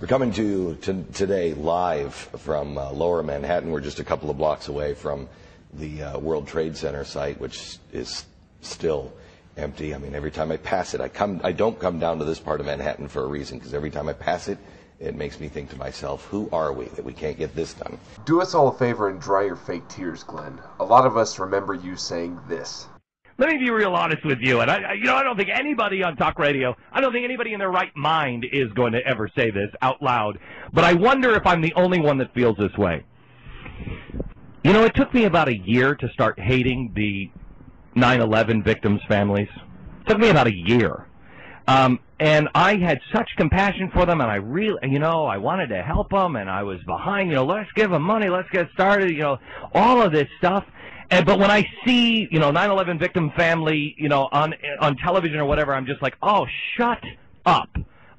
We're coming to today live from Lower Manhattan. We're just a couple of blocks away from the World Trade Center site, which is still empty. I mean, every time I pass it, I don't come down to this part of Manhattan for a reason, because every time I pass it, it makes me think to myself, who are we that we can't get this done? Do us all a favor and dry your fake tears, Glenn. A lot of us remember you saying this. Let me be real honest with you, and I don't think anybody on talk radio, I don't think anybody in their right mind is going to ever say this out loud, but I wonder if I'm the only one that feels this way. You know, it took me about a year to start hating the 9/11 victims' families. It took me about a year. And I had such compassion for them, and I really, I wanted to help them, and I was behind, let's give them money, let's get started, all of this stuff. But when I see, 9/11 victim family, on television or whatever, I'm just like, oh, shut up.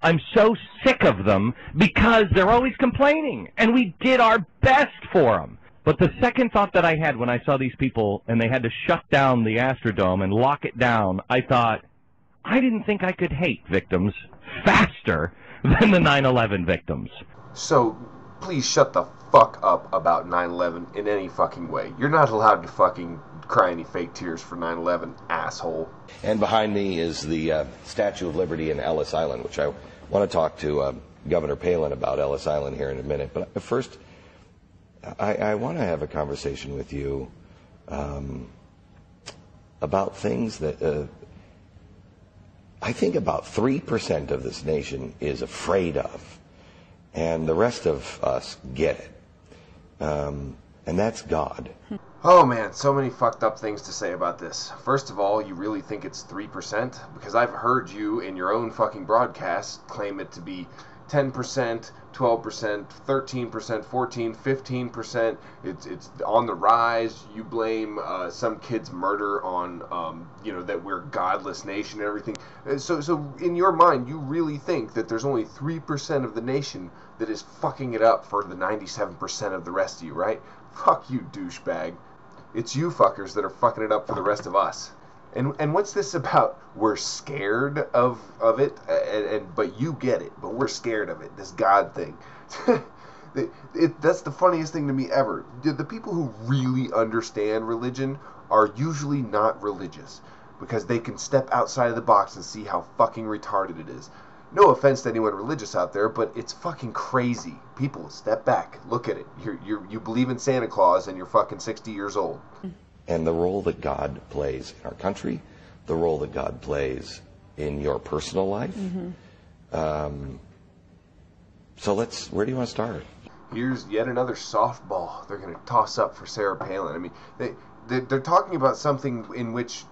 I'm so sick of them because they're always complaining, and we did our best for them. But the second thought that I had when I saw these people and they had to shut down the Astrodome and lock it down, I thought, I didn't think I could hate victims faster than the 9/11 victims. So, please shut the fuck up about 9/11 in any fucking way. You're not allowed to fucking cry any fake tears for 9/11, asshole. And behind me is the Statue of Liberty in Ellis Island, which I want to talk to Governor Palin about Ellis Island here in a minute. But first, I want to have a conversation with you about things that I think about 3% of this nation is afraid of, and the rest of us get it. And that's God. Oh man, so many fucked up things to say about this. First of all, you really think it's 3%? Because I've heard you in your own fucking broadcast claim it to be 10%, 12%, 13%, 14%, 15%. It's on the rise. You blame some kid's murder on, that we're a godless nation and everything. So in your mind, you really think that there's only 3% of the nation that is fucking it up for the 97% of the rest of you, right? Fuck you, douchebag. It's you fuckers that are fucking it up for the rest of us. And what's this about? We're scared of it, but you get it, but we're scared of it, this God thing. That's the funniest thing to me ever. The people who really understand religion are usually not religious, because they can step outside of the box and see how fucking retarded it is. No offense to anyone religious out there, but it's fucking crazy. People, step back, look at it. You believe in Santa Claus and you're fucking 60 years old. And the role that God plays in our country, the role that God plays in your personal life. Mm-hmm. So where do you want to start? Here's yet another softball they're going to toss up for Sarah Palin. I mean, they're talking about something in which,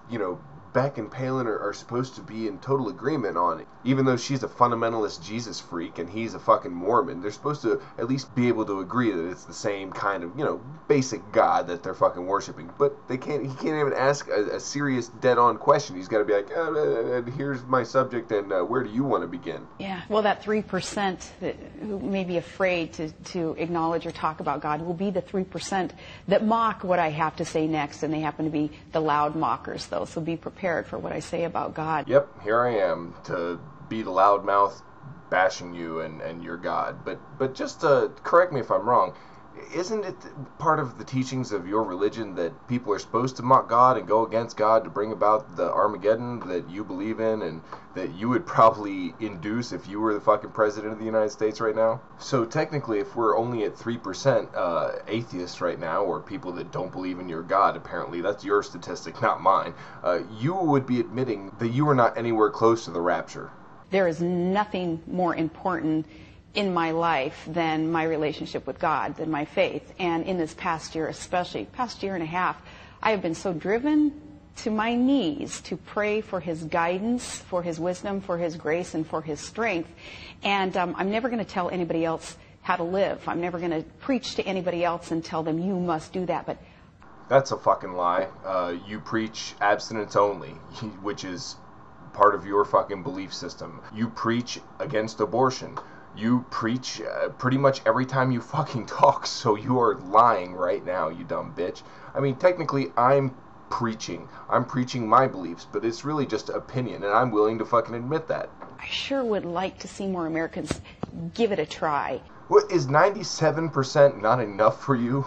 Beck and Palin are supposed to be in total agreement on it. Even though she's a fundamentalist Jesus freak and he's a fucking Mormon, they're supposed to at least be able to agree that it's the same kind of, basic God that they're fucking worshiping. But he can't even ask a serious dead-on question. He's got to be like, here's my subject, and where do you want to begin? Yeah, well, that 3% who may be afraid to acknowledge or talk about God will be the 3% that mock what I have to say next, and they happen to be the loud mockers, though, so be prepared for what I say about God. Yep, here I am to be the loudmouth bashing you and your God. But just correct me if I'm wrong, isn't it part of the teachings of your religion that people are supposed to mock God and go against God to bring about the Armageddon that you believe in and that you would probably induce if you were the fucking president of the United States right now? So technically, if we're only at 3% atheists right now, or people that don't believe in your God, apparently, that's your statistic, not mine, you would be admitting that you are not anywhere close to the rapture. There is nothing more important in my life than my relationship with God, than my faith. And in this past year, especially, past year and a half, I have been so driven to my knees to pray for His guidance, for His wisdom, for His grace, and for His strength. And I'm never going to tell anybody else how to live. I'm never going to preach to anybody else and tell them, you must do that. But that's a fucking lie. You preach abstinence only, which is part of your fucking belief system. You preach against abortion. You preach pretty much every time you fucking talk, so you are lying right now, you dumb bitch. I mean, technically, I'm preaching my beliefs, but it's really just opinion, and I'm willing to fucking admit that. I sure would like to see more Americans give it a try. What, is 97% not enough for you?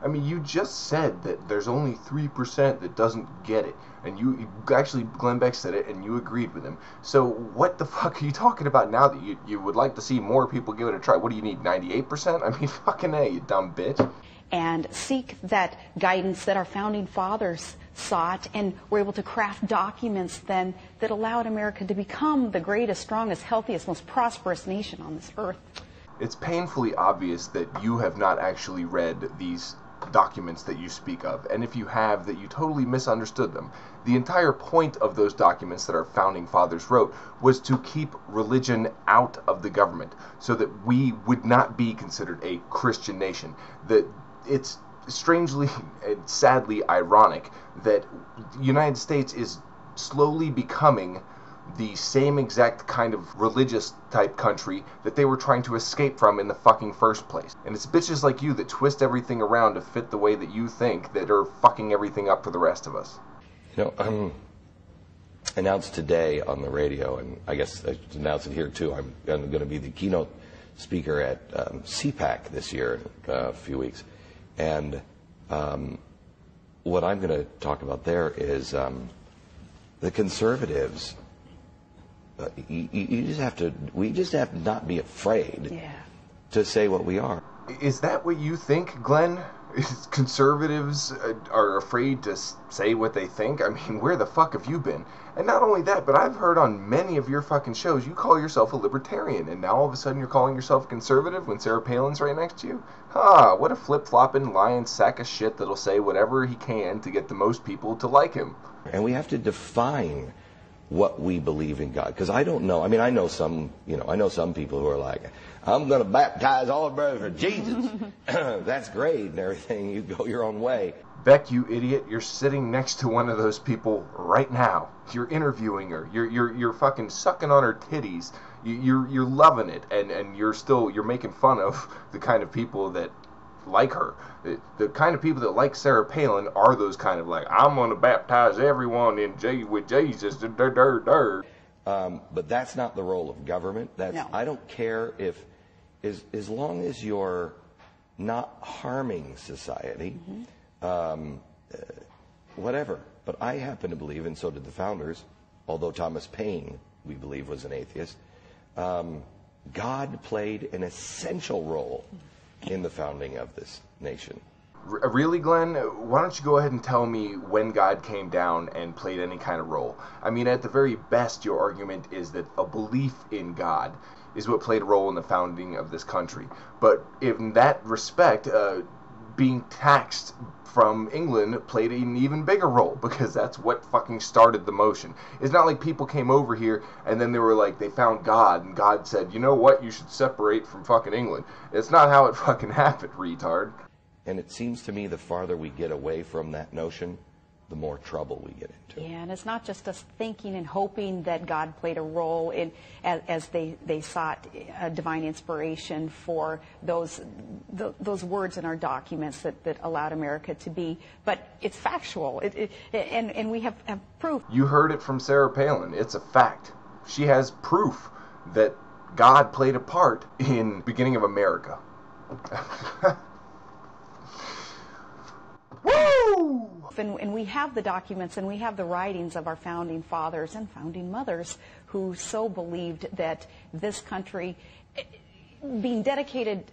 I mean, you just said that there's only 3% that doesn't get it. And you actually, Glenn Beck said it, and you agreed with him. So what the fuck are you talking about now that you would like to see more people give it a try? What do you need, 98%? I mean, fucking A, you dumb bitch. And seek that guidance that our founding fathers sought, and were able to craft documents then that allowed America to become the greatest, strongest, healthiest, most prosperous nation on this earth. It's painfully obvious that you have not actually read these documents that you speak of, and if you have, that you totally misunderstood them. The entire point of those documents that our founding fathers wrote was to keep religion out of the government, so that we would not be considered a Christian nation. That it's strangely and sadly ironic that the United States is slowly becoming the same exact kind of religious type country that they were trying to escape from in the fucking first place. And it's bitches like you that twist everything around to fit the way that you think that are fucking everything up for the rest of us. You know, announced today on the radio, and I guess I should announce it here too, I'm going to be the keynote speaker at CPAC this year in a few weeks. And what I'm going to talk about there is the conservatives. We just have to not be afraid to say what we are. Is that what you think, Glenn? Is conservatives are afraid to say what they think? I mean, where the fuck have you been? And not only that, but I've heard on many of your fucking shows you call yourself a libertarian, and now all of a sudden you're calling yourself a conservative when Sarah Palin's right next to you? What a flip-flopping, lying sack of shit that'll say whatever he can to get the most people to like him. And we have to define what we believe in God, because I don't know. I mean, I know some people who are like, I'm going to baptize all the brothers for Jesus. That's great and everything. You go your own way. Beck, you idiot, you're sitting next to one of those people right now. You're interviewing her. You're fucking sucking on her titties. You're loving it, and you're making fun of the kind of people that like her. The kind of people that like Sarah Palin are those kind of like, I'm going to baptize everyone with Jesus. But that's not the role of government. No. I don't care if, as long as you're not harming society, whatever. But I happen to believe, and so did the founders, although Thomas Paine, we believe, was an atheist, God played an essential role in the founding of this nation. Really, Glenn? Why don't you go ahead and tell me when God came down and played any kind of role? I mean, at the very best, your argument is that a belief in God is what played a role in the founding of this country. But in that respect, being taxed from England played an even bigger role, because that's what fucking started the motion. It's not like people came over here and then they were like, they found God, and God said, you know what, you should separate from fucking England. It's not how it fucking happened, retard. And it seems to me the farther we get away from that notion, the more trouble we get into. Yeah, and it's not just us thinking and hoping that God played a role in as they sought divine inspiration for those words in our documents that allowed America to be, but it's factual, and we have proof. You heard it from Sarah Palin. It's a fact. She has proof that God played a part in the beginning of America. Woo! And we have the documents and we have the writings of our founding fathers and founding mothers who so believed that this country, being dedicated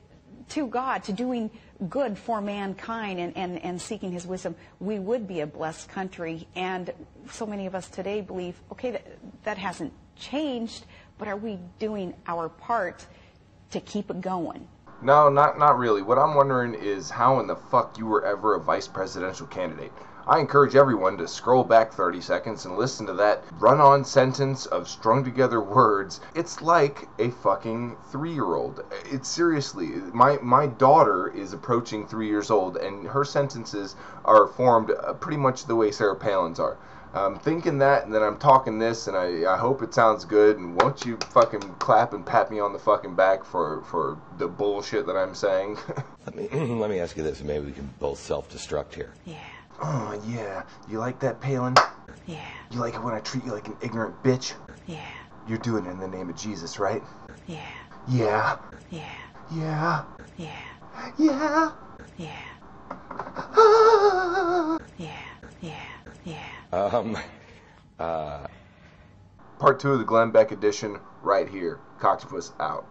to God, to doing good for mankind and seeking his wisdom, we would be a blessed country. And so many of us today believe, okay, that hasn't changed, but are we doing our part to keep it going? No, not really. What I'm wondering is how in the fuck you were ever a vice presidential candidate. I encourage everyone to scroll back 30 seconds and listen to that run-on sentence of strung-together words. It's like a fucking 3-year-old. It's seriously, my daughter is approaching 3 years old, and her sentences are formed pretty much the way Sarah Palin's are. I'm thinking that, and then I'm talking this, and I hope it sounds good, and won't you fucking clap and pat me on the fucking back for the bullshit that I'm saying? Let me ask you this, and maybe we can both self-destruct here. Yeah. Oh, yeah. You like that, Palin? Yeah. You like it when I treat you like an ignorant bitch? Yeah. You're doing it in the name of Jesus, right? Yeah. Yeah. Yeah. Yeah. Yeah. Yeah. Yeah. Yeah. Yeah. Yeah. Part 2 of the Glenn Beck edition right here. Coctopus out.